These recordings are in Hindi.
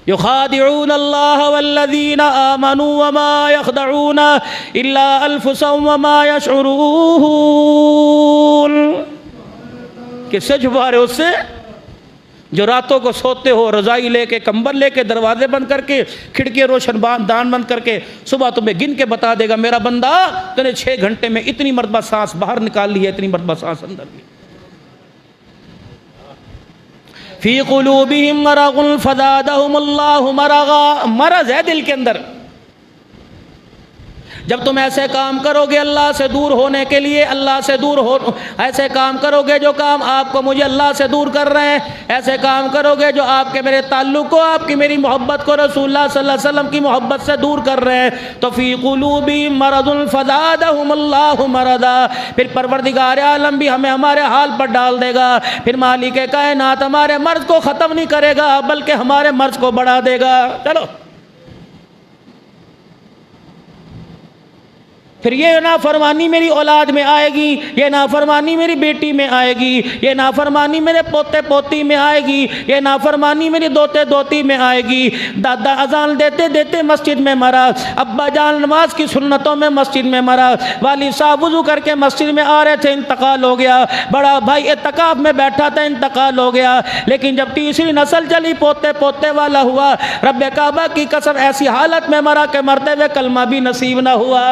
युखादिऊन अल्लाह वल्लज़ीना आमनू वमा यख़दऊन इल्ला अनफुसहुम वमा यशऊरून। किससे छुपा रहे? उससे जो रातों को सोते हो रज़ाई लेके, कंबल लेके, दरवाजे बंद करके, खिड़कियाँ रोशन दान बंद करके, सुबह तुम्हें गिन के बता देगा मेरा बंदा तूने 6 घंटे में इतनी मरतबा सांस बाहर निकाल ली है, इतनी मरतबा सांस अंदर ली। फी क़ुलूबिहिम मरज़ुन फ़ज़ादहुमुल्लाहु मरज़ा, मरज़ है दिल के अंदर। जब तुम ऐसे काम करोगे अल्लाह से दूर होने के लिए, अल्लाह से दूर हो, ऐसे काम करोगे जो काम आपको मुझे अल्लाह से दूर कर रहे हैं, ऐसे काम करोगे जो आपके मेरे ताल्लुक़ को, आपकी मेरी मोहब्बत को, रसूलुल्लाह सल्लल्लाहु अलैहि वसल्लम की मोहब्बत से दूर कर रहे हैं, तो फ़ी क़ुलूबिहिम मरज़ुन फ़ज़ादहुमुल्लाहु मरज़ा, फिर परवरदिगार आलम भी हमें हमारे हाल पर डाल देगा। फिर मालिक कायनात हमारे मर्ज़ को ख़त्म नहीं करेगा बल्कि हमारे मर्ज़ को बढ़ा देगा। चलो, फिर ये नाफरमानी मेरी औलाद में आएगी, ये नाफरमानी मेरी बेटी में आएगी, ये नाफरमानी मेरे पोते पोती में आएगी, ये नाफरमानी मेरी दोते दोती में आएगी। दादा अजान देते देते मस्जिद में मरा, अब्बा जान नमाज की सुन्नतों में मस्जिद में मरा, वालिद साहब वुज़ू करके मस्जिद में आ रहे थे, इंतकाल हो गया। बड़ा भाई इत्तिकाफ में बैठा था, इंतकाल हो गया। लेकिन जब तीसरी नस्ल चली, पोते पोते वाला हुआ, रब्बे काबा की कसम ऐसी हालत में मरा कि मरते हुए कलमा भी नसीब ना हुआ।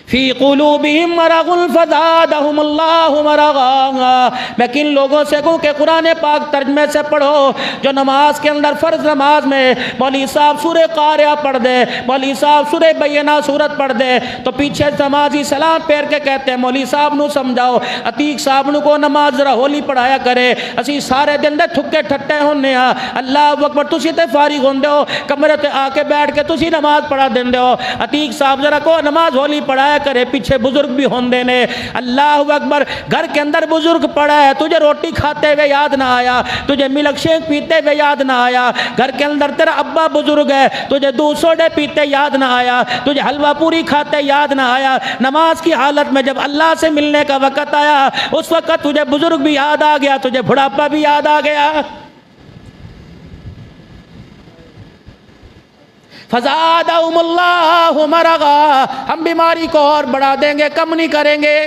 फ़ी क़ुलूबिहिम मरज़ुन फ़ज़ादहुमुल्लाहु मरज़ा। मैं किन लोगों से कहूँ कि कुरान पाक तर्जमे से पढ़ो, जो नमाज के अंदर फ़र्ज़ नमाज में मौलवी साहब सूरह क़ारिया पढ़ दे, मौलवी साहब सूरह बय्यना सूरत पढ़ दे तो पीछे नमाजी सलाम फेर के कहते हैं मौलवी साहब नू समझाओ, अतीक साहब नू को नमाज जरा होली पढ़ाया करे, असी सारे दिन दे थुक्के ठट्टे होने आ। अल्लाह अकबर, तुसी ते फारिग होंदे हो, कमरे ते आके बैठ के तुसी नमाज पढ़ा देंदे हो। अतीक साहब जरा को नमाज होली पढ़ाया करे, पीछे बुजुर्ग भी होंदे ने। अल्लाह अकबर, घर के अंदर बुजुर्ग पड़ा है, तुझे रोटी खाते हुए याद ना आया, तुझे मिल्क शेक पीते हुए याद ना आया। घर के अंदर तेरा अब्बा बुजुर्ग है, तुझे दूध सोडे पीते याद ना आया, तुझे हलवा पूरी खाते याद ना आया। नमाज की हालत में जब अल्लाह से मिलने का वक्त आया, उस वक्त तुझे बुजुर्ग भी याद आ गया, तुझे बुढ़ापा भी याद आ गया। फ़ज़ादहुमुल्लाहु मरज़ा, हम बीमारी को और बढ़ा देंगे, कम नहीं करेंगे।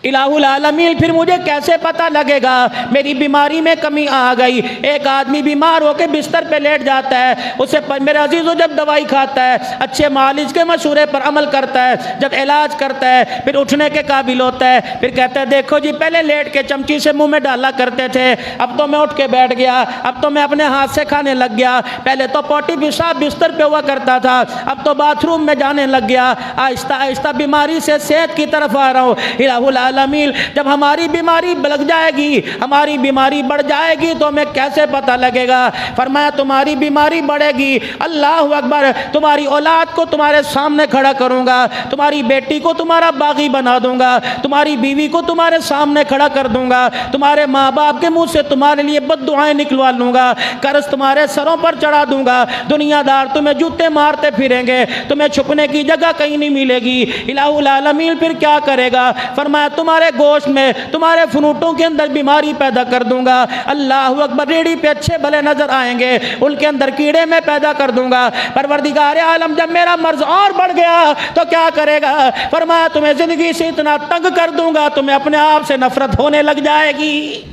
इलाहुल आलमीन, फिर मुझे कैसे पता लगेगा मेरी बीमारी में कमी आ गई? एक आदमी बीमार होकर बिस्तर पे लेट जाता है, उसे मेरे अजीज़ों जब दवाई खाता है, अच्छे मालिज के मशूरे पर अमल करता है, जब इलाज करता है, फिर उठने के काबिल होता है, फिर कहता है देखो जी पहले लेट के चमची से मुंह में डाला करते थे, अब तो मैं उठ के बैठ गया, अब तो मैं अपने हाथ से खाने लग गया, पहले तो पोटी पेशाब बिस्तर पे हुआ करता था, अब तो बाथरूम में जाने लग गया। आहिस्ता आहिस्ता बीमारी से सेहत की तरफ आ रहा हूँ। इलाहुल आलमीन, जब हमारी बीमारी लग जाएगी, हमारी बीमारी बढ़ जाएगी तो हमें कैसे पता लगेगा? फरमाया तुम्हारी बीमारी बढ़ेगी, अल्लाह अकबर, तुम्हारी औलाद को तुम्हारे सामने खड़ा करूंगा, तुम्हारी बेटी को तुम्हारा बागी बना दूंगा, तुम्हारी बीवी को तुम्हारे सामने खड़ा कर दूंगा, तुम्हारे माँ बाप के मुंह से तुम्हारे लिए बद्दुआएं निकलवा लूंगा, कर्ज तुम्हारे सरों पर चढ़ा दूंगा, दुनियादार तुम्हें जूते मारते फिरेंगे, तुम्हें छुपने की जगह कहीं नहीं मिलेगी। इलाहुल आलमीन फिर क्या करेगा? फरमाया तुम्हारे गोश्त में, तुम्हारे फनूटों के अंदर बीमारी पैदा कर दूंगा। अल्लाह अकबर, रेडी पे अच्छे भले नजर आएंगे, उनके अंदर कीड़े में पैदा कर दूंगा। परवरदिगार आलम, जब मेरा मर्ज और बढ़ गया तो क्या करेगा? फरमाया तुम्हें जिंदगी से इतना तंग कर दूंगा, तुम्हें अपने आप से नफरत होने लग जाएगी।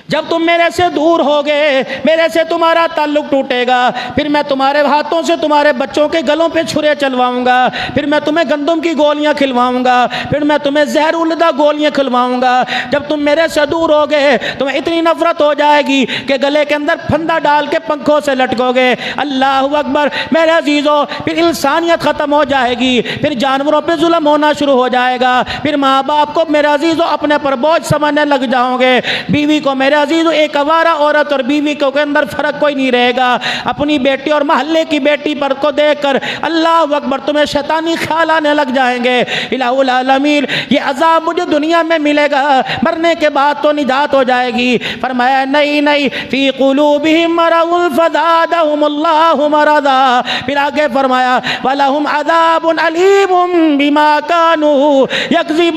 जब तुम मेरे से दूर होगे, मेरे से तुम्हारा ताल्लुक टूटेगा, फिर मैं तुम्हारे हाथों से तुम्हारे बच्चों के गलों पे छुरे चलवाऊंगा, फिर मैं तुम्हें गंदम की गोलियां खिलवाऊंगा, फिर मैं तुम्हें जहर उलदा गोलियां खिलवाऊंगा। जब तुम मेरे से दूर होगे तुम्हें इतनी नफरत हो जाएगी कि गले के अंदर फंदा डाल के पंखों से लटकोगे। अल्लाह अकबर, मेरे अजीज़ों, फिर इंसानियत ख़त्म हो जाएगी, फिर जानवरों पर जुल्म होना शुरू हो जाएगा, फिर माँ बाप को मेरे अजीज़ों अपने पर बोझ समझने लग जाओगे, बीवी को मेरे अजीज़ एक आवारा औरत और बीवी के अंदर फ़र्क कोई नहीं रहेगा। अपनी बेटी और महल्ले की बेटी पर को देख कर अल्लाह अकबर तुम्हें शैतानी ख्याल आने लग जाएंगे। इलाहुल आलमीन ये अजाब मुझे दुनिया में मिलेगा, मरने के बाद तो निजात हो जाएगी। फरमाया नहीं नहीं, फी क़ुलूबिहिम मरज़ुन फ़ज़ादहुमुल्लाहु मरज़ा। फिर आगे फरमाया वलहुम अज़ाबुन अलीमुम बिमा कानू यकज़िबून।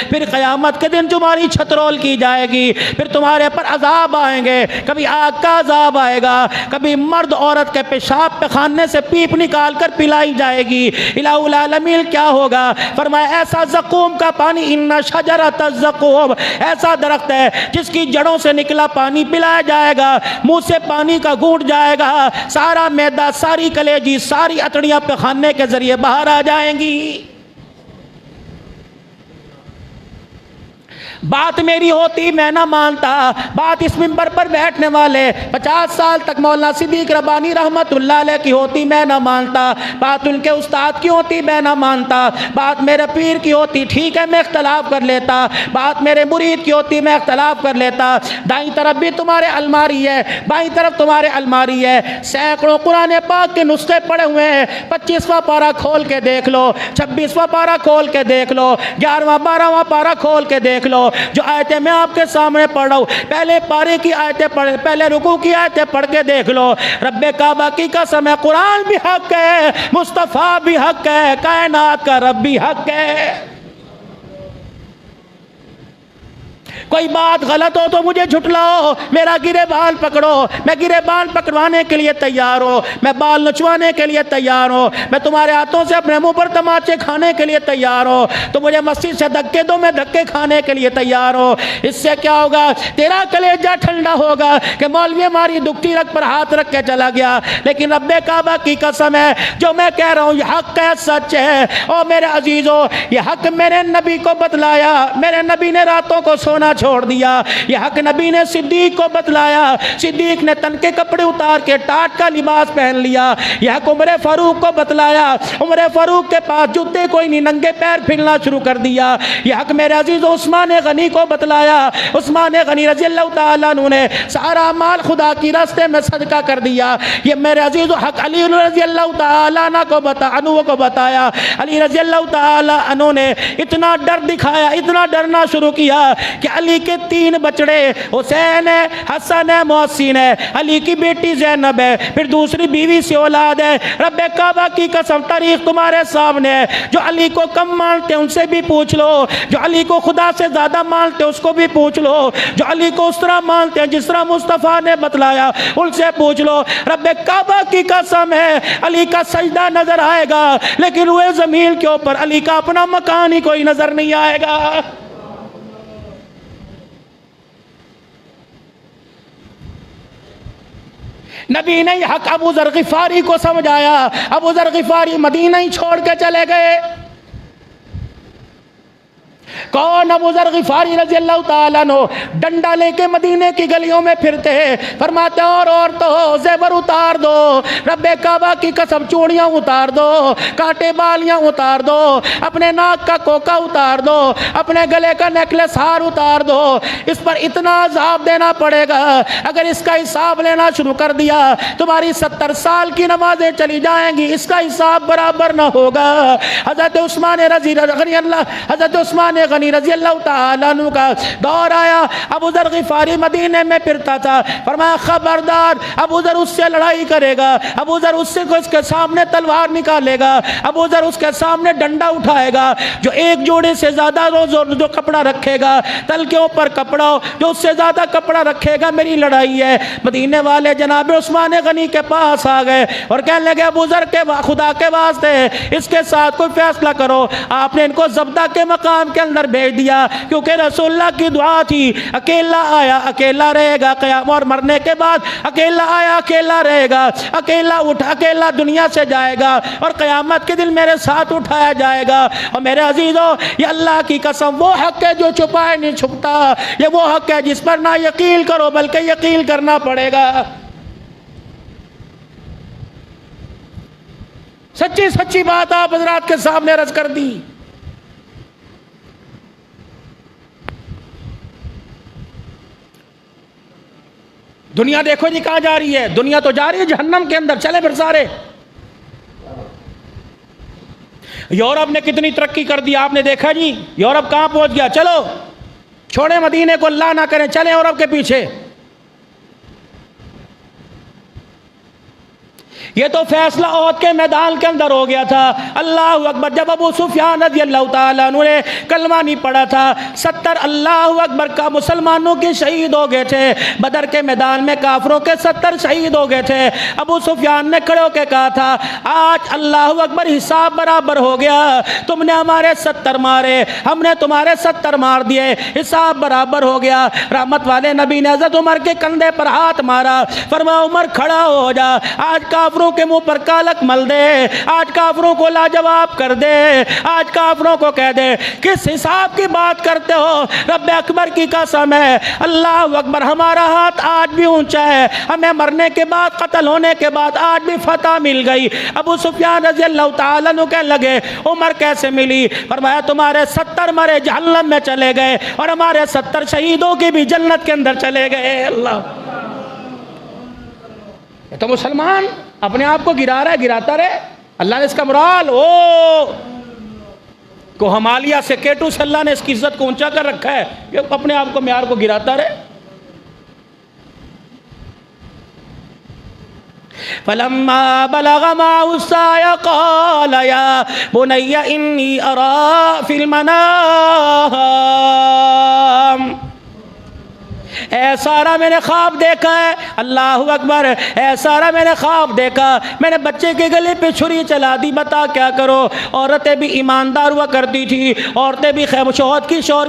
फिर क़यामत के दिन तुम्हारी छतरोल की जाएगी, फिर तुम्हारे पर अजाब आएंगे। कभी आग का अजाब आएगा, कभी मर्द औरत के पेशाब पैखाने से पीप निकाल कर पिलाई जाएगी। इलाहुल आलमीन क्या होगा? फरमाया ऐसा ज़क़ूम का पानी, इन्ना शजरत ज़क़ूम, ऐसा दरख्त है जिसकी जड़ों से निकला पानी पिलाया जाएगा, मुंह से पानी का घूंट जाएगा, सारा मैदा, सारी कलेजी, सारी अतड़ियाँ पैखाने के जरिए बाहर आ जाएंगी। बात मेरी होती मैं ना मानता, बात इस मिंबर पर बैठने वाले 50 साल तक मौलाना सिद्दीक रब्बानी रहमतुल्लाह अलैह की होती मैं ना मानता, बात उनके उस्ताद की होती मैं ना मानता, बात मेरे पीर की होती ठीक है मैं इख्तलाफ कर लेता, बात मेरे मुरीद की होती मैं इख्तलाफ कर लेता। दाईं तरफ भी तुम्हारे अलमारी है, बाईं तरफ तुम्हारे अलमारी है, सैकड़ों कुरान पाक के नुस्खे पड़े हुए हैं। 25वां पारा खोल के देख लो, 26वां पारा खोल के देख लो, 11वां 12वां पारा खोल के देख लो। जो आयतें मैं आपके सामने पढ़ रहा हूँ, पहले पारे की आयतें पढ़, पहले रुकू की आयतें पढ़ के देख लो। रब्बे काबा की कसम है, कुरान भी हक है, मुस्तफ़ा भी हक है, कायनात का रब भी हक है। कोई बात गलत हो तो मुझे झुटलाओ, मेरा गिरेबान पकड़ो, मैं गिरेबान पकड़वाने के लिए तैयार हो, मैं बाल नचवाने के लिए तैयार हो, मैं तुम्हारे हाथों से अपने मुंह पर तमाचे खाने के लिए तैयार हो, तो मुझे मस्जिद से धक्के दो, मैं धक्के खाने के लिए तैयार हो। इससे क्या होगा? तेरा कलेजा ठंडा होगा कि मौलवी हमारी दुखती रग पर हाथ रख के चला गया। लेकिन रब्बे काबा की कसम है, जो मैं कह रहा हूँ ये हक है, सच है। और मेरे अजीजों, ये हक मेरे नबी को बतलाया, मेरे नबी ने रातों को सोना छोड़ दिया। यह हक नबी ने सिद्दीक को बतलाया, सिद्दीक ने तन के कपड़े उतार के टाट का लिबास पहन लिया। यह हक उमर फारूक को बतलाया, उमर फारूक के पास जूते कोई नहीं, नंगे पैर फिरना शुरू कर दिया। यह हक मेरे अजीज उस्मान गनी को बतलाया, उस्मान गनी रज़ी अल्लाह तआला अन्हु ने सारा माल खुदा की रास्ते में सदका कर दिया। ये मेरे अजीज हक अली रज़ी अल्लाह तआला अन्हु को बताया। अली रज़ी अल्लाह तआला अन्हु ने इतना डर दिखाया, इतना डरना शुरू किया कि अली के 3 बचड़े, हुसैन है, हसन है, मोहसिन है, अली की बेटी ज़ैनब है, फिर दूसरी बीवी से औलाद है। रब्बे काबा की कसम, तारीख तुम्हारे सामने है। जो अली को कम मानते हैं उनसे भी पूछ लो, जो अली को खुदा से ज़्यादा मानते हैं उसको भी पूछ लो, जो अली को उस तरह मानते हैं जिस तरह मुस्तफ़ा ने बतलाया उनसे पूछ लो। रब्बे काबा की कसम है, अली का सजदा नजर आएगा, लेकिन रुए ज़मीन के ऊपर अली का अपना मकान ही कोई नजर नहीं आएगा। नबी ने हक अबू ज़र ग़िफ़ारी को समझाया, अबू ज़र ग़िफ़ारी मदीना ही छोड़ के चले गए। कौन? अबू ज़र ग़िफ़ारी रज़ी अल्लाह तआला अन्हु डंडा लेके मदीने की गलियों में फिरते हैं, फरमाते और तो ज़ेवर उतार दो, रब्बे काबा की कसम चूड़ियाँ उतार दो, कांटे बालियाँ उतार दो, अपने नाक का कोका उतार दो, अपने गले का नेकलेस हार उतार दो। इस पर इतना अज़ाब देना पड़ेगा, अगर इसका हिसाब लेना शुरू कर दिया तुम्हारी 70 साल की नमाजें चली जाएंगी, इसका हिसाब बराबर ना होगा। हज़रत उस्मान गनी रज़ी अल्लाह तआला अन्हु का दौर आया, अबू ज़र ग़िफ़ारी मदीने में फिरता था। फरमाया खबरदार, अबू ज़र उससे लड़ाई करेगा, अबू ज़र उससे को इसके सामने तलवार निकालेगा, अबू ज़र उसके सामने डंडा उठाएगा। जो एक जोड़े से ज़्यादा जो कपड़ा रखेगा, तल के ऊपर कपड़ा हो, जो उससे ज़्यादा कपड़ा रखेगा, मेरी लड़ाई है। मदीने वाले जनाब उस्मान गनी के पास आ गए और कहने लगे अबू ज़र के खुदा के वास्ते इसके साथ कोई फैसला करो। आपने इनको ज़ब्दा के मकाम के अंदर भेज दिया, क्योंकि रसूलुल्लाह की दुआ थी, अकेला आया अकेला रहेगा क़यामत, और मरने के बाद अकेला आया अकेला रहेगा, अकेला उठा अकेला दुनिया से जाएगा और क़यामत के दिन मेरे साथ उठाया जाएगा। और मेरे अजीज़ों, ये अल्लाह की कसम वो हक है जो छुपाए नहीं छुपता, ये वो हक है जिस पर ना यकीन करो बल्कि यकीन करना पड़ेगा। सच्ची सच्ची बात आप हज़रात के सामने रज़ कर दी। दुनिया देखो जी कहाँ जा रही है, दुनिया तो जा रही है जहन्नम के अंदर। चले फिर सारे। यूरोप ने कितनी तरक्की कर दी आपने देखा जी, यूरोप कहाँ पहुंच गया। चलो छोड़े मदीने को, अल्लाह ना करें, चले यूरोप के पीछे। ये तो फैसला ओहद के मैदान के अंदर हो गया था। अल्लाह अकबर। जब अबू सुफियान रज़ियल्लाहु ताला अन्हु ने कलमा नहीं पढ़ा था, 70 अल्लाह अकबर का मुसलमानों के शहीद हो गए थे। बदर के मैदान में काफरों के 70 शहीद हो गए थे। अबू सुफियान ने खड़े होकर कहा था, आज अल्लाह अकबर हिसाब बराबर हो गया। तुमने हमारे 70 मारे, हमने तुम्हारे 70 मार दिए, हिसाब बराबर हो गया। रहमत वाले नबी ने हज़रत उमर के कंधे पर हाथ मारा, फरमाया उमर खड़ा हो जा, आज काफरों के मुंह पर कालक मल दे, आज काफरों को लाजवाब कर दे, आज काफरों को कह दे किस हिसाब की बात करते हो। रब्बे अकबर की कसम है, अल्लाह अकबर, हमारा हाथ आज भी ऊंचा है, हमें मरने के बाद, कत्ल होने के बाद आज भी फतह मिल गई। अबू सुफियान रज़ियल्लाहु ताला अन्हु कहने लगे, उमर कैसे मिली? फरमाया तुम्हारे 70 मरे जहन्नम में चले गए और हमारे 70 शहीदों की भी जन्नत के अंदर चले गए। अल्लाह। तो मुसलमान अपने आप को गिरा रहा है, गिराता रहे। अल्लाह ने इसका मुराल को हिमालय से, केटू से अल्लाह ने इसकी इज्जत को ऊंचा कर रखा है, ये अपने आप को म्यार को गिराता रहे। फलम्मा बलगा माअहु साय क़ाल या बुनय्या इन्नी अरा फिल मनाम। ऐ सारा मैंने ख्वाब देखा है, अल्लाह अकबर, ऐ सारा मैंने ख्वाब देखा, मैंने बच्चे के गले पे छुरी चला दी, बता क्या करो। औरतें भी ईमानदार हुआ करती थी, औरतें भी शौहर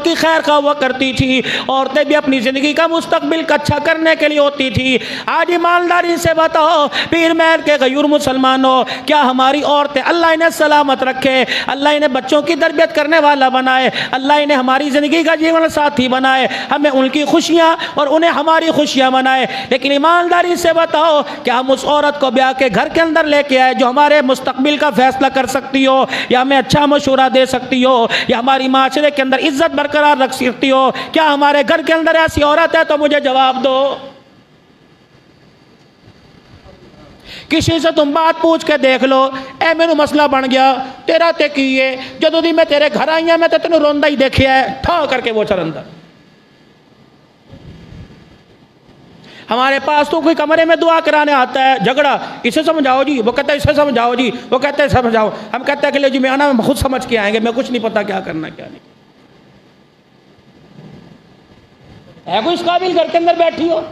की खैर खा हुआ करती थी, औरतें भी अपनी ज़िंदगी का मुस्तकबिल का अच्छा करने के लिए होती थी। आज ईमानदारी से बताओ पीर महल के गयूर मुसलमानों, क्या हमारी औरतें, अल्लाह इन्हें सलामत रखे, अल्लाह इन्हें बच्चों की तरबियत करने वाला बनाए, अल्लाह इन्हें हमारी ज़िंदगी का जीवन साथी बनाए, हमें उनकी खुशियाँ और उन्हें हमारी खुशियां मनाए। लेकिन ईमानदारी से बताओ, क्या हम उस औरत को ब्याह के घर के अंदर लेके आए जो हमारे मुस्तकबिल का फैसला कर सकती हो, या हमें अच्छा मशवरा दे सकती हो, या हमारी माशरे के अंदर इज्जत बरकरार रख सकती हो? क्या हमारे घर के अंदर ऐसी औरत है? तो मुझे जवाब दो। किसी से तुम बात पूछ के देख लो, ए मैनू मसला बन गया, तेरा ते की है, जदों दी मैं तेरे घर आई मैं तो तेन रोंदा ही देखिया है, ठा करके वो चल अंदर। हमारे पास तो कोई कमरे में दुआ कराने आता है, झगड़ा, इसे समझाओ जी, वो कहता है इसे समझाओ जी, वो कहते हैं समझाओ, हम कहते हैं कि ले जी मैं आना, हम खुद समझ के आएंगे, मैं कुछ नहीं पता क्या करना क्या नहीं। है कोई इस काबिल घर के अंदर बैठी हो?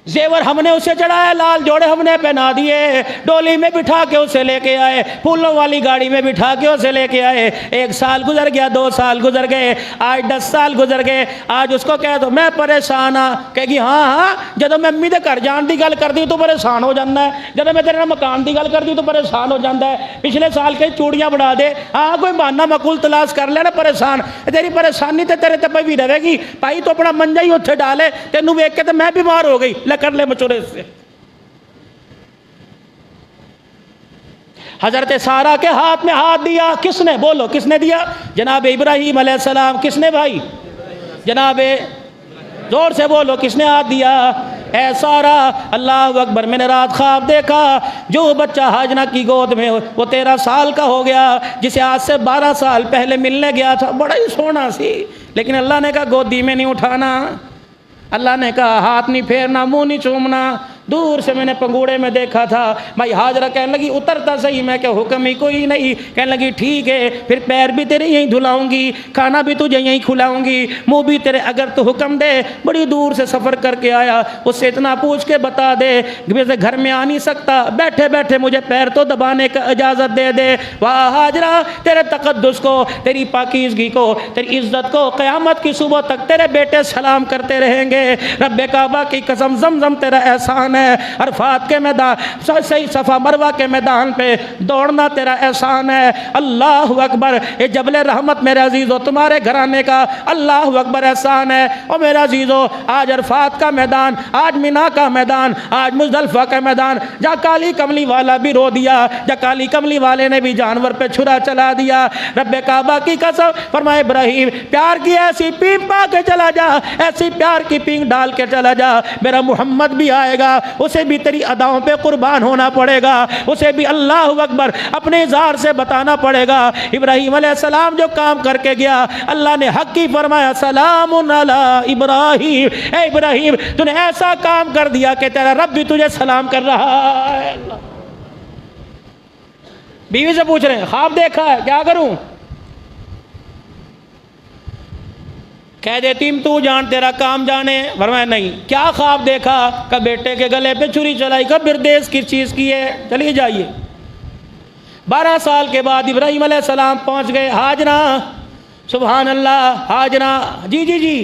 जेवर हमने उसे चढ़ाया, लाल जोड़े हमने पहना दिए, डोली में बिठा के उसे लेके आए, फूलों वाली गाड़ी में बिठा के उसे लेके आए। 1 साल गुजर गया, 2 साल गुजर गए, आज 10 साल गुजर गए। आज उसको कह दो मैं परेशान हाँ, कहेगी हाँ हाँ, जब मैं अम्मी के घर जान की गल करती तो परेशान हो जाता है, जब मैं तेरे मकान की गल करती तो परेशान हो जाता है, पिछले साल के चूड़ियाँ बढ़ा दे, हाँ कोई बहाना मकूल तलाश कर लेना, परेशान। तेरी परेशानी तो तेरे तब भी रहेगी भाई, तो अपना मंजा ही उत्थे डाले, तेनू वेख के तो मैं बीमार हो गई, कर ले मचोरे से। हजरत सारा के हाथ में हाथ दिया किसने? बोलो किसने दिया? जनाब इब्राहीम अलैहिस्सलाम। किसने भाई? जनाब, जोर से बोलो किसने हाथ दिया? ऐ सारा, अल्लाह अकबर, मैंने रात ख्वाब देखा, जो बच्चा हाजना की गोद में वो 13 साल का हो गया, जिसे आज से 12 साल पहले मिलने गया था, बड़ा ही सोना सी, लेकिन अल्लाह ने कहा गोदी में नहीं उठाना, अल्लाह ने कहा हाथ नहीं फेरना, मुंह नहीं चूमना। दूर से मैंने पंगूड़े में देखा था, भाई हाजरा कहने लगी उतरता सही, मैं क्या हुक्म ही कोई नहीं, कहने लगी ठीक है, फिर पैर भी तेरे यहीं धुलाऊंगी, खाना भी तुझे यहीं खिलाऊंगी, मुंह भी तेरे, अगर तो हुक्म दे। बड़ी दूर से सफ़र करके आया, उससे इतना पूछ के बता दे, वैसे घर में आ नहीं सकता, बैठे बैठे मुझे पैर तो दबाने का इजाज़त दे दे। वाह हाजरा, तेरे तक़द्दुस को, तेरी पाकीज़गी को, तेरी इज़्ज़त को क़यामत की सुबह तक तेरे बेटे सलाम करते रहेंगे। रब्बे काबा की कसम, ज़मज़म तेरा एहसान है, है, अरफात के मैदान, सही सफ़ा मरवा के मैदान पे दौड़ना तेरा एहसान है। अल्लाह अकबर, ये जबल रहमत मेरे अजीज़ो तुम्हारे घराने का अल्लाह अकबर एहसान है। और मेरा अजीज़ो आज अरफात का मैदान, आज मिना का मैदान, आज मुज़दलिफ़ा का मैदान, जहाँ काली कमली वाला भी रो दिया, जहाँ काली कमली वाले ने भी जानवर पे छुरा चला दिया। रब्बे काबा की कसम, फरमाए इब्राहिम प्यार की ऐसी पींग पा के चला जा, ऐसी प्यार की पींग डाल के चला जा, मेरा मोहम्मद भी आएगा, उसे भी तेरी अदाओं पे कुर्बान होना पड़ेगा, उसे भी अल्लाह अकबर अपने ज़ार से बताना पड़ेगा। इब्राहिम अलैहिस्सलाम जो काम करके गया, अल्लाह ने हक की फरमाया सलामुन अला इब्राहिम, ए इब्राहिम तूने ऐसा काम कर दिया कि तेरा रब भी तुझे सलाम कर रहा है। बीवी से पूछ रहे हैं ख्वाब देखा है, क्या करूं? कह देती तू जान, तेरा काम जाने। फरमाया नहीं। क्या ख्वाब देखा? का बेटे के गले पे छुरी चलाई, का बिरदेश किस चीज़ की है, चलिए जाइए। 12 साल के बाद इब्राहिम अलैहिस्सलाम पहुंच गए हाजरा। सुभान अल्लाह, हाजरा जी जी जी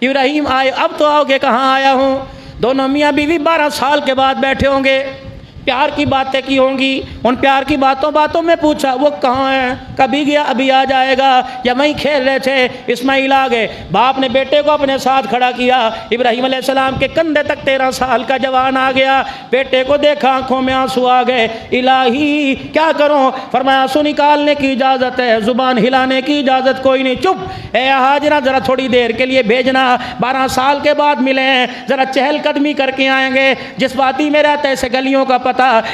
इब्राहिम आए, अब तो आओगे, कहाँ आया हूँ। दोनों मियाँ बीवी 12 साल के बाद बैठे होंगे, प्यार की बातें की होंगी। उन प्यार की बातों में पूछा वो कहाँ है, कभी गया अभी आ जाएगा, या वहीं खेल रहे थे। इस्माइल आ गए, बाप ने बेटे को अपने साथ खड़ा किया। इब्राहिम अलैहिस्सलाम के कंधे तक 13 साल का जवान आ गया। बेटे को देखा, आंखों में आंसू आ गए। इलाही क्या करूं? फरमाया आंसू निकालने की इजाज़त है, ज़ुबान हिलाने की इजाज़त कोई नहीं। चुप, ए हाजरा ज़रा थोड़ी देर के लिए भेजना, 12 साल के बाद मिले हैं, ज़रा चहलकदमी करके आएंगे। जिस वादी में रहता है इसे गलियों का पता,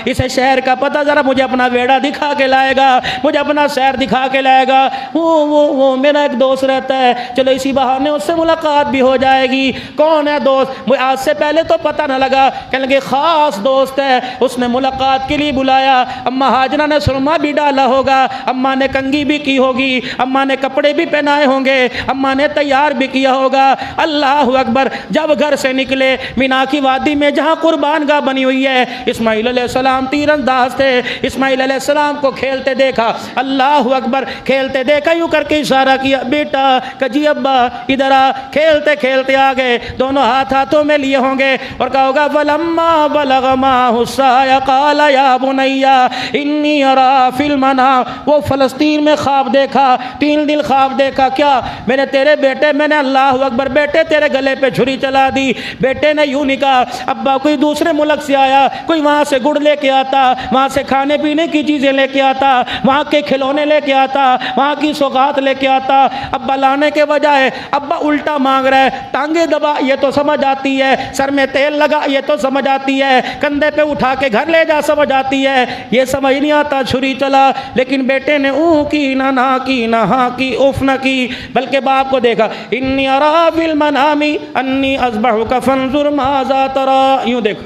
इसे शहर का पता, जरा मुझे अपना वेड़ा दिखा के लाएगा, मुझे अपना शहर दिखा के लाएगा। वो मेरा एक दोस्त रहता है, चलो इसी बहाने उससे मुलाकात भी हो जाएगी। कौन है दोस्त? मुझे आज से पहले तो पता न लगा, कहने लगे खास दोस्त है, उसने मुलाकात के लिए बुलाया। अम्मा हाजरा ने सुरमा भी डाला होगा, अम्मा ने कंगी भी की होगी, अम्मा ने कपड़े भी पहनाए होंगे, अम्मा ने तैयार भी किया होगा। अल्लाह अकबर, जब घर से निकले मिना की वादी में जहाँ कुर्बान गाह बनी हुई है, इस्माइल अलैहिस्सलाम तीरंदाज थे। इस्माइल अलैहिस्सलाम को खेलते देखा, अल्लाह अकबर, खेलते देखा, यूं करके इशारा किया, बेटा कजी अब्बा इधर आ। खेलते खेलते आ गए, दोनों हाथ हाथों में लिए होंगे और कहा होगा फलम्मा बलग माहु साया क़ाल या बुनैया इन्नी अरा फिल मनाम। वो फ़लस्तीन में ख्वाब देखा, 3 दिन ख्वाब देखा। क्या? मैंने तेरे बेटे, मैंने अल्लाह अकबर, बेटे तेरे गले पे छुरी चला दी। बेटे ने यूं नहीं कहा, अब्बा कोई दूसरे मुल्क से आया, कोई वहाँ से गुड़ लेके आता, वहाँ से खाने पीने की चीज़ें लेके आता, वहाँ के खिलौने लेके आता, वहाँ की सौगात लेके आता। अब्बा लाने के बजाय अब्बा उल्टा मांग रहा है। टांगे दबा, ये तो समझ आती है, सर में तेल लगा, ये तो समझ आती है, कंधे पे उठा के घर ले जा, समझ आती है, ये समझ नहीं आता छुरी चला। लेकिन बेटे ने ऊ की ना की ना हाँ की उफ न की, बल्कि बाप को देखा, इन्नी अरा फिल मनामी अन्नी अज़बहुका फंजुर माज़ा तरा। यूँ देखो,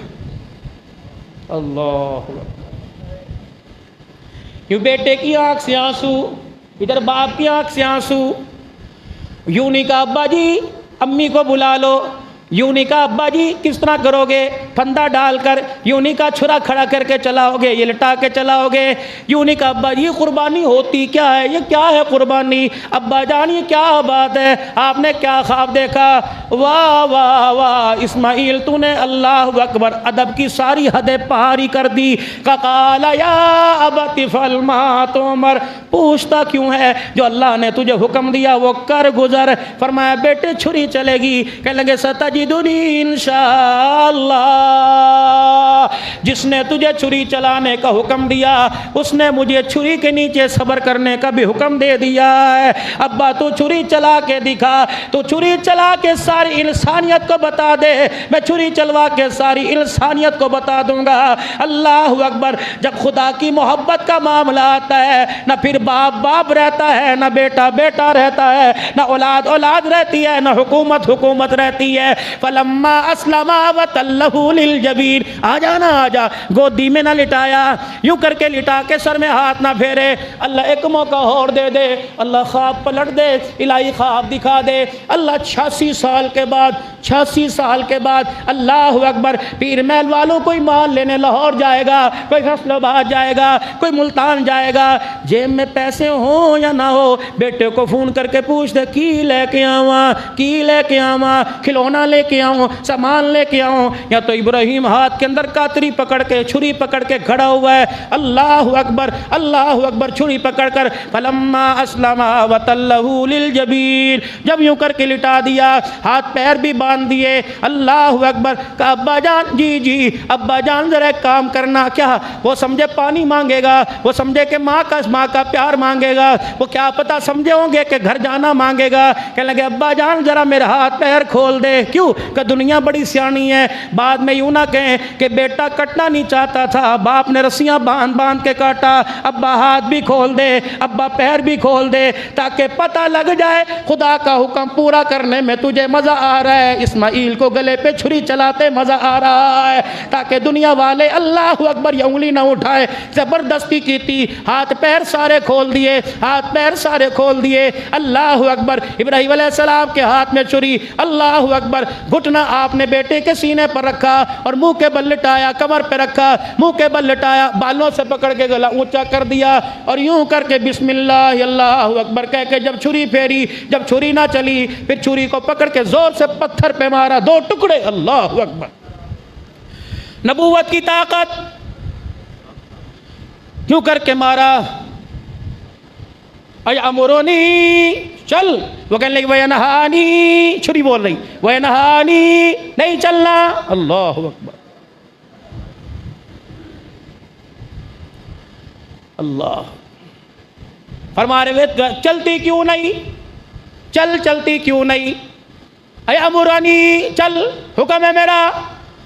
अल्लाह, यूँ बेटे की आंख से आंसू, इधर बाप की आंख से आंसू। यूँ नहीं कहा अब्बा जी अम्मी को बुला लो, यूँ नहीं कहा अब्बा जी किस तरह करोगे, फंदा डालकर, यूँ नहीं कहा छुरा खड़ा करके चलाओगे, ये लिटा के चलाओगे, यूँ नहीं कहा अब्बा जी कुर्बानी होती क्या है, ये क्या है कुर्बानी, अब्बा जान ये क्या बात है, आपने क्या ख्वाब देखा। वाह वाह वाह इस्माइल, तूने अल्लाह अकबर अदब की सारी हदें पार ही कर दी। क़ाला या अबति फ़अल मा तुमर, पूछता क्यों है, जो अल्लाह ने तुझे हुक्म दिया वो कर गुजर। फरमाया बेटे छुरी चलेगी, कहने लगे सतजिदुनी इंशाअल्लाह। जिसने तुझे छुरी चलाने का हुक्म दिया उसने मुझे छुरी के नीचे सब्र करने का भी हुक्म दे दिया है। अब्बा तू छुरी चला के दिखा, तू छुरी चला के सारी इंसानियत को बता दे, मैं छुरी चलवा के सारी इंसानियत को बता दूंगा। अल्लाह अकबर, जब खुदा की मोहब्बत का मामला आता है, ना फिर बाप बाप रहता है, ना बेटा बेटा रहता है, ना औलाद औलाद रहती है, ना हुकूमत हुकूमत रहती है। फलम्मा अस्लमा व तल्लहु लिल जबीन, आ जाना जा, गोदी में ना लिटाया, यूं करके लिटा के सर में हाथ ना फेरे। अल्लाह एक मौका और दे दे, अल्लाह ख्वाब पलट दे, इलाही ख्वाब दिखा दे। अल्लाह 86 साल के बाद, 86 साल के बाद अल्लाह अकबर, पीर महल वालों कोई माल लेने लाहौर जाएगा, कोई फैसलाबाद जाएगा, कोई मुल्तान जाएगा, जेब में पैसे हो या ना हो, बेटे को फ़ोन करके पूछ दे की लेके आवा, की लेके आवा, खिलौना लेके आऊँ, सामान लेके आऊँ। या तो इब्राहिम हाथ के अंदर कातरी पकड़ के, छुरी पकड़ के खड़ा हुआ है, अल्लाह अकबर, अल्लाह अकबर, छुरी पकड़ कर फलम्मा अस्लमा वतल्लहु लिल जबीन, जब यूं करके लिटा दिया, हाथ पैर भी बांध दिए, अल्लाह अकबर। का अब्बा जान, जी जी अब्बा जान जरा एक काम करना। क्या? वो समझे पानी मांगेगा, वो समझे कि माँ का प्यार मांगेगा, वो क्या पता समझे होंगे कि घर जाना मांगेगा। कहने लगे अब्बा जान जरा मेरा हाथ पैर खोल दे। क्यों? कि दुनिया बड़ी सियानी है, बाद में यूं ना कहें कि बेटा कटना नहीं चाहता था, बाप ने रस्सियां बांध बांध के काटा। अब्बा हाथ भी खोल दे, अब्बा पैर भी खोल दे, ताकि पता लग जाए खुदा का हुक्म पूरा करने में तुझे मज़ा आ रहा है, इस्माइल को गले पे छुरी चलाते मज़ा आ रहा है, ताकि दुनिया वाले अल्लाह अकबर ये उंगली ना उठाए। ज़बरदस्ती की थी, हाथ पैर सारे खोल दिए, हाथ पैर सारे खोल दिए, अल्लाह अकबर। इब्राहिम अलैहिस्सलाम के हाथ में छुरी, अल्लाह अकबर। घुटना आपने बेटे के सीने पर रखा और मुंह के बल लिटाया, कमर पे रखा, मुंह के बल लिटाया, बालों से पकड़ के गला ऊंचा कर दिया और यूं करके बिस्मिल्लाह अल्लाह अकबर कह के जब छुरी फेरी, जब छुरी ना चली, फिर छुरी को पकड़ के जोर से पत्थर पे मारा, 2 टुकड़े, अल्लाह अकबर। नबूवत की ताकत, क्यों करके मारा। अयअमुरुनी, चल। वो कहने लगी वयनहानी, छुरी बोल रही, वयनहानी, नहीं चलना, अल्लाह अकबर, अल्लाह। फरमा रहे चलती क्यों नहीं, चलती क्यों नहीं। अयअमुरुनी, चल, हुक्म है मेरा।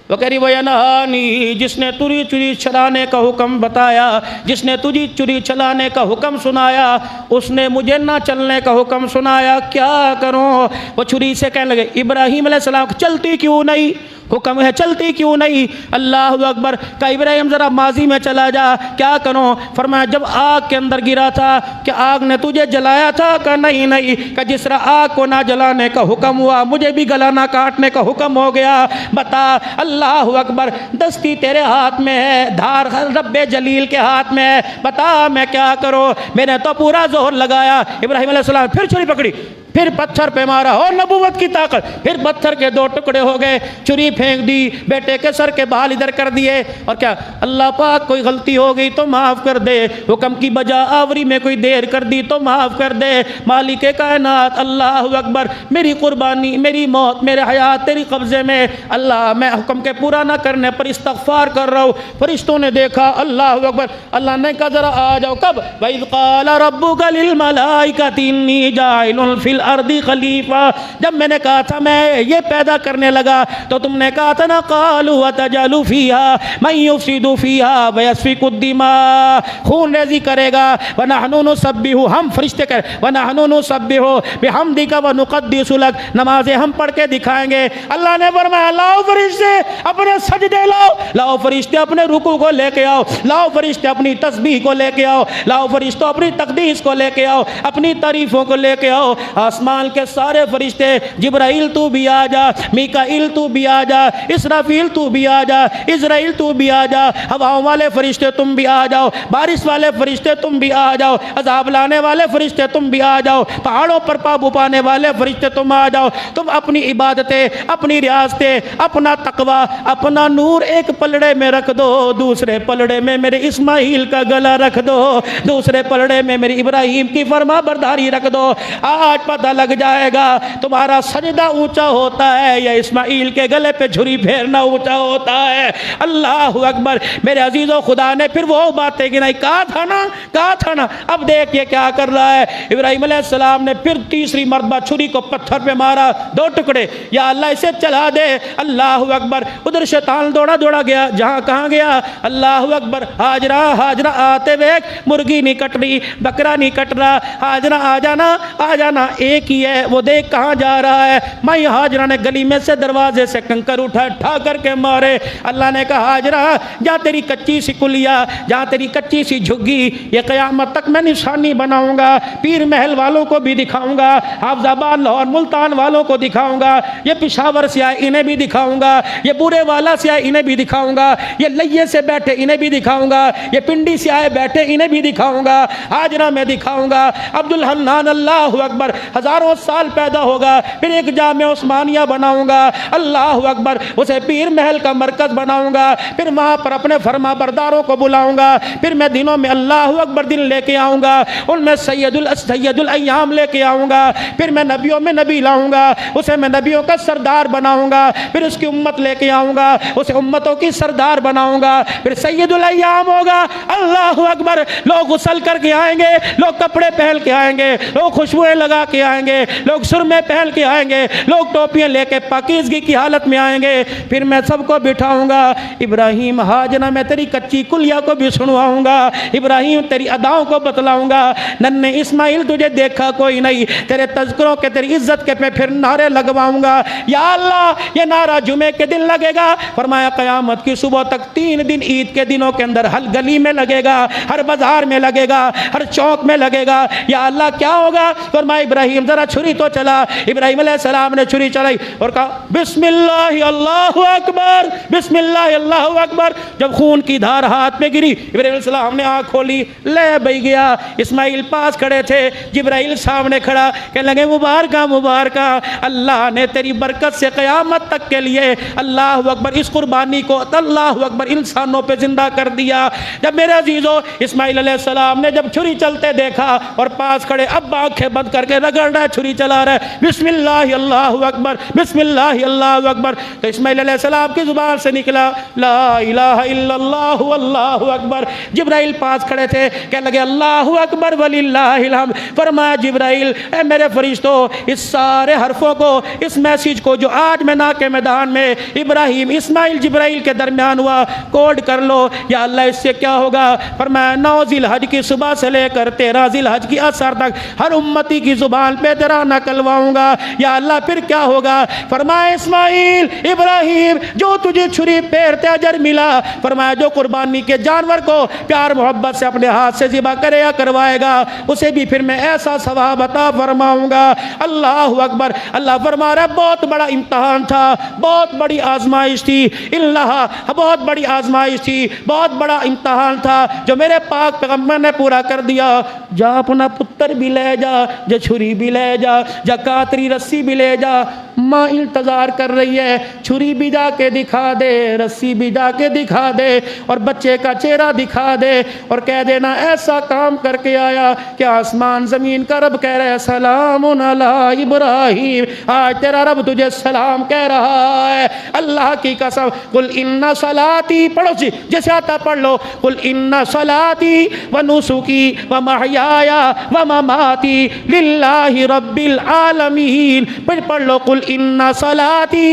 वो कह रही वयनहानी, जिसने तुझे चुरी चलाने का हुक्म बताया, जिसने तुझे चुरी चलाने का हुक्म सुनाया, उसने मुझे ना चलने का हुक्म सुनाया, क्या करूं। वो छुरी से कहने लगे इब्राहिम अलैहिस्सलाम चलती क्यों नहीं, हुक्म है चलती क्यों नहीं। अल्लाह अकबर। का इब्राहिम ज़रा माजी में चला जा, क्या करूं। फरमाया जब आग के अंदर गिरा था क्या आग ने तुझे जलाया था। का नहीं नहीं। का जिस तरह आग को ना जलाने का हुक्म हुआ, मुझे भी गला ना काटने का हुक्म हो गया। बता। अल्लाह अकबर। दस्ती तेरे हाथ में है, धार रब्बे जलील के हाथ में है, बता मैं क्या करूं। मैंने तो पूरा जोर लगाया। इब्राहिम अलैहिस्सलाम फिर छुरी पकड़ी, फिर पत्थर पे मारा, और नबूवत की ताकत, फिर पत्थर के 2 टुकड़े हो गए। छुरी फेंक दी, बेटे के सर के बाल इधर कर दिए। और क्या अल्लाह पाक कोई गलती हो गई तो माफ़ कर दे, हुक्म की बजा आवरी में कोई देर कर दी तो माफ़ कर दे। मालिक कायनात अल्लाह अकबर, मेरी कुर्बानी, मेरी मौत, मेरे हयात तेरी कब्ज़े में। अल्लाह मैं हुक्म के पूरा ना करने पर इस्तग़फ़ार कर रहा हूँ। फरिश्तों ने देखा, अल्लाह अकबर। अल्लाह ने कहा ज़रा आ जाओ। कब। वइज़ क़ाला रब्बुका लिल मलाइकति इन्नी जाइलुन फिल अर्दी खलीफा। जब मैंने कहा था मैं ये पैदा करने लगा तो तुमने कहा था ना क़ालू वतजअलु फ़ीहा मन युफ़सिदु फ़ीहा व यस्फ़िकु दिमा, खून रेज़ी करेगा। व नहनु नुसब्बिहु, हम फरिश्ते कर, व नहनु नुसब्बिहु बिहम्दिका व नुक़द्दिसु लक, नमाज़ें हम पढ़ के दिखाएंगे। अल्लाह ने फरमाया लाओ फरिश्ते अपने सजदे लाओ, लाओ फरिश्ते अपने रुकू को लेके आओ, लाओ फरिश्ते अपनी तस्बीह को लेके आओ, लाओ फरिश्तों अपनी तक़दीस को लेके आओ, अपनी तारीफ़ों को लेके आओ। आसमान के सारे फरिश्ते, जिब्राइल तू भी आ जा, मीकाइल तू भी आ जा, इसराफील तू भी आ जा, इज़राइल तू भी आ जा, हवाओं वाले फरिश्ते तुम भी आ जाओ, बारिश वाले फरिश्ते तुम भी आ जाओ, अज़ाब लाने वाले फरिश्ते तुम भी आ जाओ, पहाड़ों पर काबू पाने वाले फरिश्ते तुम आ जाओ। तुम अपनी इबादतें, अपनी रियासतें, अपना तकवा, अपना नूर एक पलड़े में रख दो, दूसरे पलड़े में मेरे इस्माइल का गला रख दो, दूसरे पलड़े में मेरी इब्राहिम की फरमा बरदारी रख दो। आज पता लग जाएगा तुम्हारा सजदा ऊंचा होता है या इस्माइल के गले पे छुरी फेरना ऊंचा होता है। अल्लाह अकबर। मेरे अजीजों, खुदा ने फिर वो बातें गिनाई, कहा था ना। अब देखिए क्या कर रहा है। इब्राहिम अलैहिस्सलाम ने फिर तीसरी मरतबा छुरी को पत्थर पे मारा, 2 टुकड़े। या अल्लाह इसे चला दे। अल्लाह अकबर। उधर शैतान दौड़ा गया, जहाँ कहाँ गया। अल्लाह अकबर। हाजरा आते हुए मुर्गी नहीं कट रही, बकरा नहीं कट रहा। हाजरा आ जाना एक ही है, वो देख कहाँ जा रहा है। माई हाजरा ने गली में से दरवाजे से कंकर उठा करके मारे। अल्लाह ने कहा हाजरा जा तेरी कच्ची सी कुलिया, जा तेरी कच्ची सी झुग्गी, ये क़यामत तक मैं निशानी बनाऊंगा। पीर महल वालों को भी दिखाऊंगा, हाफजाबाद लाहौर मुल्तान वालों को दिखाऊंगा, ये पिशावर से आए इन्हें भी दिखाऊंगा, ये बुरे वाला से आए इन्हें भी दिखाऊंगा, ये लैये से बैठे इन्हें भी दिखाऊंगा, ये पिंडी से आए बैठे इन्हें भी दिखाऊंगा। हाजरा में दिखाऊंगा। अब्दुल हन्नान अल्लाह अकबर हज़ारों साल पैदा होगा, फिर एक जामे उस्मानिया बनाऊंगा। अल्लाह अकबर, उसे पीर महल का मरकज़ बनाऊंगा। फिर वहाँ पर अपने फरमा बरदारों को बुलाऊंगा। फिर मैं दिनों में अल्लाह अकबर दिन लेके आऊँगा, उनमें सैयदुल अय्याम लेके आऊँगा। फिर मैं नबियों में नबी लाऊँगा, उसे मैं नबियों का सरदार बनाऊँगा। फिर उसकी उम्मत लेके आऊँगा, उसे उम्मतों की सरदार बनाऊँगा। फिर सैयदुल अय्याम होगा। अल्लाह अकबर, लोग गुसल करके आएंगे, लोग कपड़े पहन के आएंगे, लोग खुशबुएं लगा के आएंगे, लोग सुरमे पहन के आएंगे, लोग टोपियाँ लेके पाकीज़गी की हालत में आएंगे। फिर मैं सबको बिठाऊँगा। इब्राहिम हाजरा मैं तेरी कच्ची कुलिया को भी सुनवाऊँगा, इब्राहिम तेरी अदाओं को बतलाऊँगा। नन्हे इस्माइल तुझे देखा कोई नहीं, तेरे तज़किरों के तेरी इज्जत के मैं फिर नारे लगवाऊँगा। या अल्लाह, ये नारा जुमे के दिन लगेगा। फरमाया क़यामत की सुबह तक 3 दिन ईद के दिनों के अंदर हर गली में लगेगा, हर बाजार में लगेगा, हर चौक में लगेगा। या अल्लाह क्या होगा? फरमाया इब्राहिम जरा छुरी तो चला। इब्राहिम अलैहिस्सलाम ने छुरी चलाई और कहा बिस्मिल्लाह अल्लाहु अकबर, बिस्मिल्लाह अल्लाहु अकबर। जब खून की धार हाथ में गिरी, इब्राहिम अलैहिस्सलाम ने आँख खोली, ले बह गया। इस्माइल पास खड़े थे, जिब्राइल सामने खड़ा, कहने लगे मुबारका मुबारका, अल्लाह ने तेरी बरकत से क़यामत तक के लिए अल्लाह अकबर इस कुर्बानी को अल्लाह अकबर इंसानों पे जिंदा कर दिया। जब मेरे अजीज़ों इस्माइल अलैहिस्सलाम ने जब छुरी चलते देखा और पास खड़े अब आंखें बंद करके रगड़ रहा है, छुरी चला रहा है, बिस्मिल्लाह अल्लाहु अकबर, बिस्मिल्लाह अल्लाहु अकबर। तो इस्माइल अलैहिस्सलाम की जुबान से निकला ला इलाहा इल्लल्लाहु अल्लाहु अकबर। जिब्राइल पास खड़े थे, कहने लगे अल्लाहु अकबर वलिल्लाहिल हम्द। फरमाया जिब्राइल, ए मेरे फरिश्तों, इस सारे हरफों को, इस मैसेज को जो आज मैना के मैदान में इब्राहिम इस्माइल जिब्राइल के दरमियान हुआ, कोड कर लो। या अल्लाह इससे क्या होगा? फरमाया 9 ज़िलहज की सुबह से लेकर 13 ज़िलहज की असर तक हर उम्मती की जुबान पे तेरा नकलवाऊंगा। या अल्लाह फिर क्या होगा? फरमाया इस्माइल इब्राहिम, जो तुझे छुरी फेरते अजर मिला, फरमाया जो कुर्बानी के जानवर को प्यार मोहब्बत से अपने हाथ से ज़िबा करे या करवाएगा, उसे भी फिर मैं ऐसा सवाब अता फरमाऊंगा। अल्लाह अकबर। अल्लाह फरमा रहा है बहुत बड़ा इम्तहान था, बहुत बड़ी आजमाइश थी, इल्लाह बहुत बड़ी आजमाइश थी, बहुत बड़ा इम्तहान था जो मेरे पाक पैगम्बर ने पूरा कर दिया। जा अपना पुत्र भी ले जा, जा छुरी भी ले जा कातरी रस्सी भी ले जा। माँ इंतज़ार कर रही है, छुरी भी जाके दिखा दे, रस्सी भी जाके दिखा दे और बच्चे का चेहरा दिखा दे और कह देना ऐसा काम करके आया कि आसमान ज़मीन का रब कह रहा है सलामुन अला इब्राहिम, आज तेरा रब तुझे सलाम कह रहा है। अल्लाह की कसम, कुल इन्ना सलाती, पढ़ो जी जैसे आता पढ़ लो, कुल इन्ना सलाती व नुसुकी व महयाया व ममाती लिल्लाहि रब्बिल आलमीन। फिर पढ़ लो, कुल इन्ना सलाती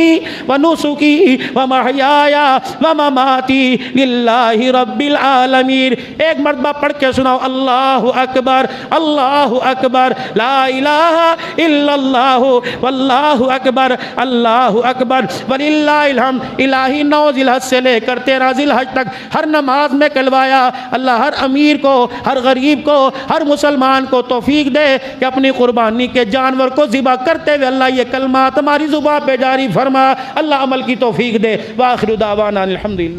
व नुसुकी व महयाया व ममाती लिल्लाहि रब्बिल आलमीन। एक मरतबा पढ़ के सुनाओ, अल्लाहु अकबर, अल्लाहु अकबर, ला इलाहा इल्लल्लाहु वल्लाहु अकबर, अल्लाहु अकबर वलिल्लाहिल हम्द। इलाही 9 ज़िलहज से लेकर 13 ज़िलहज तक हर नमाज में कलवाया। अल्लाह हर अमीर को, हर गरीब को, हर मुसलमान को तौफीक दे कि अपनी कुर्बानी के जानवर को ज़िबा करते हुए अल्लाह ये कलमा तुम्हारी ज़ुबान पे जारी फरमा। अल्लाह अमल की तौफीक दे। व आखिरु दावाना अल्हम्दुलिल्लाह।